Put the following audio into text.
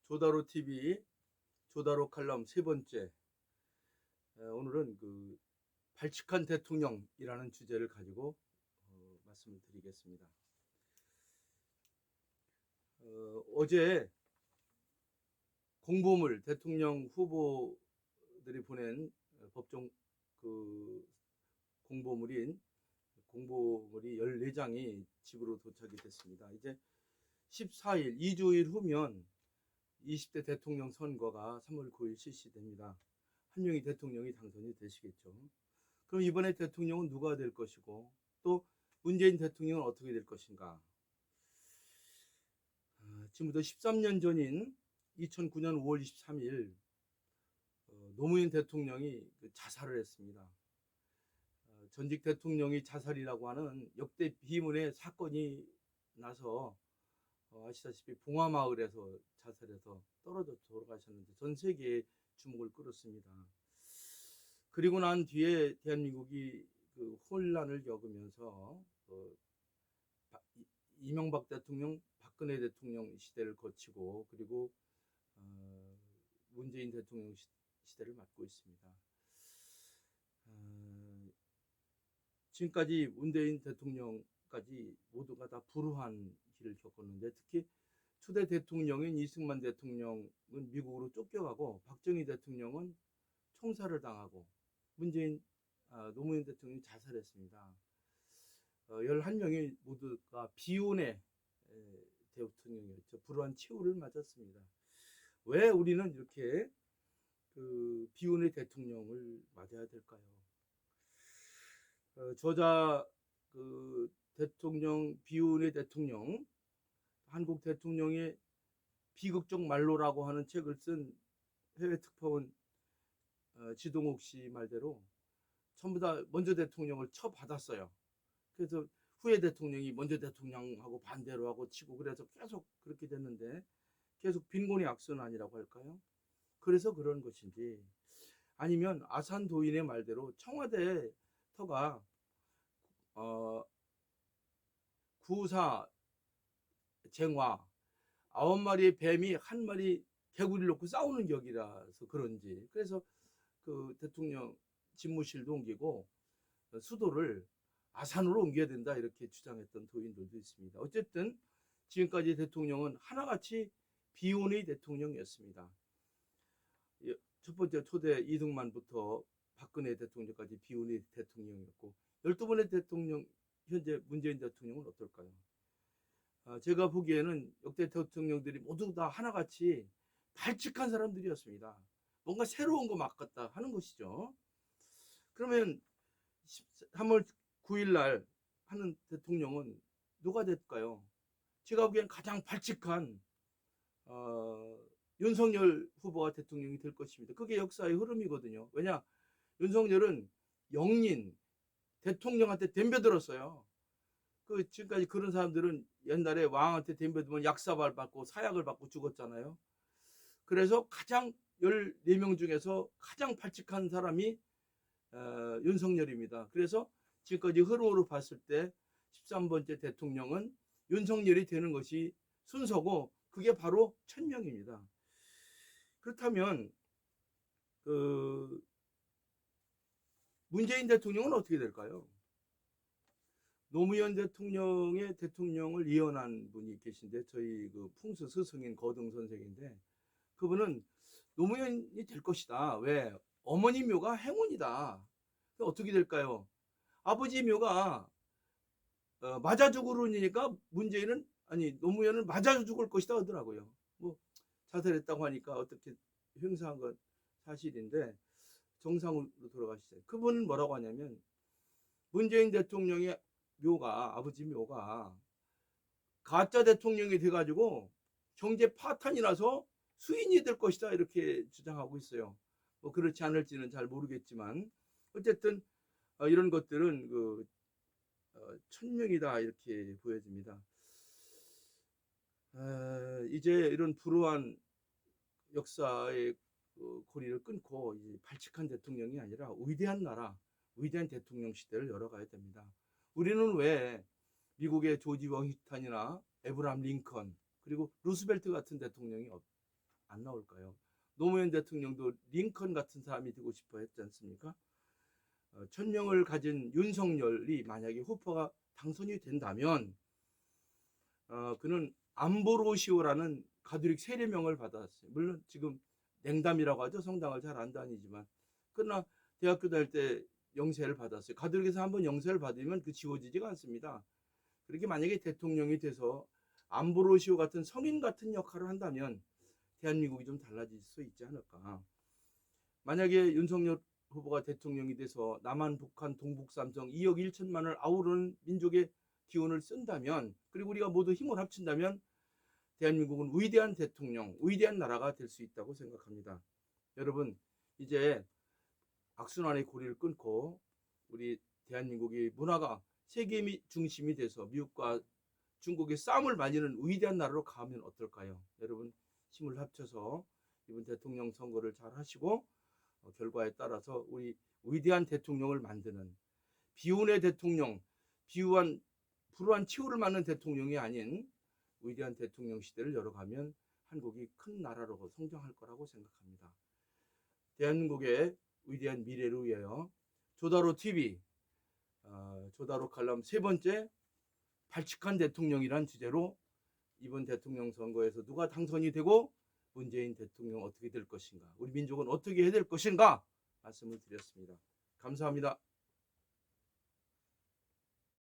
조다로 TV 조다로 칼럼 세 번째. 오늘은 그 발칙한 대통령이라는 주제를 가지고 말씀을 드리겠습니다. 어제 공보물 대통령 후보들이 보낸 법정 그 공보물이 14장이 집으로 도착이 됐습니다. 이제 14일, 2주일 후면 20대 대통령 선거가 3월 9일 실시됩니다. 한 명이 대통령이 당선이 되시겠죠. 그럼 이번에 대통령은 누가 될 것이고 또 문재인 대통령은 어떻게 될 것인가. 지금부터 13년 전인 2009년 5월 23일 노무현 대통령이 자살을 했습니다. 전직 대통령이 자살이라고 하는 역대 비문의 사건이 나서 아시다시피 봉화마을에서 자살해서 떨어져 돌아가셨는데 전 세계에 주목을 끌었습니다. 그리고 난 뒤에 대한민국이 그 혼란을 겪으면서 이명박 대통령, 박근혜 대통령 시대를 거치고 그리고 문재인 대통령 시대를 맞고 있습니다. 지금까지 문재인 대통령까지 모두가 다 불우한 길을 겪었는데 특히 초대 대통령인 이승만 대통령은 미국으로 쫓겨가고 박정희 대통령은 총살을 당하고 노무현 대통령이 자살했습니다. 11명이 모두가 비운의 대통령이었죠. 불우한 최후를 맞았습니다. 왜 우리는 이렇게 그 비운의 대통령을 맞아야 될까요? 저자 그 대통령 비운의 대통령 한국 대통령의 비극적 말로라고 하는 책을 쓴 해외 특파원 지동욱 씨 말대로 전부 다 먼저 대통령을 쳐받았어요. 그래서 후에 대통령이 먼저 대통령하고 반대로 하고 치고 그래서 계속 그렇게 됐는데 계속 빈곤의 악순환이라고 할까요? 그래서 그런 것인지 아니면 아산 도인의 말대로 청와대 터가 구사 쟁화 9마리의 뱀이 한 마리 개구리를 놓고 싸우는 격이라서 그런지 그래서 그 대통령 집무실도 옮기고 수도를 아산으로 옮겨야 된다 이렇게 주장했던 도인들도 있습니다. 어쨌든 지금까지 대통령은 하나같이 비운의 대통령이었습니다. 첫 번째 초대 이승만부터 박근혜 대통령까지 비운의 대통령이었고 12번의 대통령 현재 문재인 대통령은 어떨까요? 제가 보기에는 역대 대통령들이 모두 다 하나같이 발칙한 사람들이었습니다. 뭔가 새로운 거 맡았다 하는 것이죠. 그러면 3월 9일 날 하는 대통령은 누가 될까요? 제가 보기엔 가장 발칙한 윤석열 후보가 대통령이 될 것입니다. 그게 역사의 흐름이거든요. 왜냐? 윤석열은 영린 대통령한테 덤벼들었어요. 그 지금까지 그런 사람들은 옛날에 왕한테 덤벼들면 약사발 받고 사약을 받고 죽었잖아요. 그래서 가장 14명 중에서 가장 발칙한 사람이 윤석열입니다. 그래서 지금까지 흐름으로 봤을 때 13번째 대통령은 윤석열이 되는 것이 순서고 그게 바로 천명입니다. 그렇다면 그 문재인 대통령은 어떻게 될까요? 노무현 대통령의 대통령을 예언한 분이 계신데 저희 그 풍수 스승인 거등 선생인데 그분은 노무현이 될 것이다. 왜? 어머니 묘가 행운이다. 어떻게 될까요? 아버지 묘가 맞아 죽으려니까 문재인은 노무현은 맞아 죽을 것이다 하더라고요. 뭐 자살했다고 하니까 어떻게 횡사한 건 사실인데 정상으로 돌아가시죠. 그분은 뭐라고 하냐면 문재인 대통령의 묘가 아버지 묘가 가짜 대통령이 돼가지고 경제 파탄이 나서 수인이 될 것이다 이렇게 주장하고 있어요. 뭐 그렇지 않을지는 잘 모르겠지만 어쨌든 이런 것들은 그 천명이다 이렇게 보여집니다. 이제 이런 불우한 역사의 고리를 끊고 이제 발칙한 대통령이 아니라 위대한 나라, 위대한 대통령 시대를 열어가야 됩니다. 우리는 왜 미국의 조지 워싱턴이나 에브람 링컨 그리고 루스벨트 같은 대통령이 안 나올까요? 노무현 대통령도 링컨 같은 사람이 되고 싶어 했지 않습니까? 1000명을 가진 윤석열이 만약에 후보가 당선이 된다면 그는 암보로시오라는 가톨릭 세례명을 받았어요. 물론 지금 냉담이라고 하죠. 성당을 잘 안 다니지만. 그러나 대학교 다닐 때 영세를 받았어요. 가톨릭에서 한번 영세를 받으면 그 지워지지가 않습니다. 그렇게 만약에 대통령이 돼서 암보로시오 같은 성인 같은 역할을 한다면 대한민국이 좀 달라질 수 있지 않을까. 만약에 윤석열 후보가 대통령이 돼서 남한, 북한, 동북, 삼성 2억 1천만을 아우르는 민족의 기운을 쓴다면, 그리고 우리가 모두 힘을 합친다면 대한민국은 위대한 대통령, 위대한 나라가 될 수 있다고 생각합니다. 여러분, 이제 악순환의 고리를 끊고 우리 대한민국이 문화가 세계 중심이 돼서 미국과 중국의 싸움을 말리는 위대한 나라로 가면 어떨까요? 여러분, 힘을 합쳐서 이번 대통령 선거를 잘 하시고 결과에 따라서 우리 위대한 대통령을 만드는, 비운의 대통령, 불우한 치우를 맞는 대통령이 아닌 위대한 대통령 시대를 열어가면 한국이 큰 나라로 성장할 거라고 생각합니다. 대한민국의 위대한 미래를 위하여 조다로 TV, 조다로 칼럼 3번째 발칙한 대통령이란 주제로 이번 대통령 선거에서 누가 당선이 되고 문재인 대통령 어떻게 될 것인가, 우리 민족은 어떻게 해야 될 것인가 말씀을 드렸습니다. 감사합니다.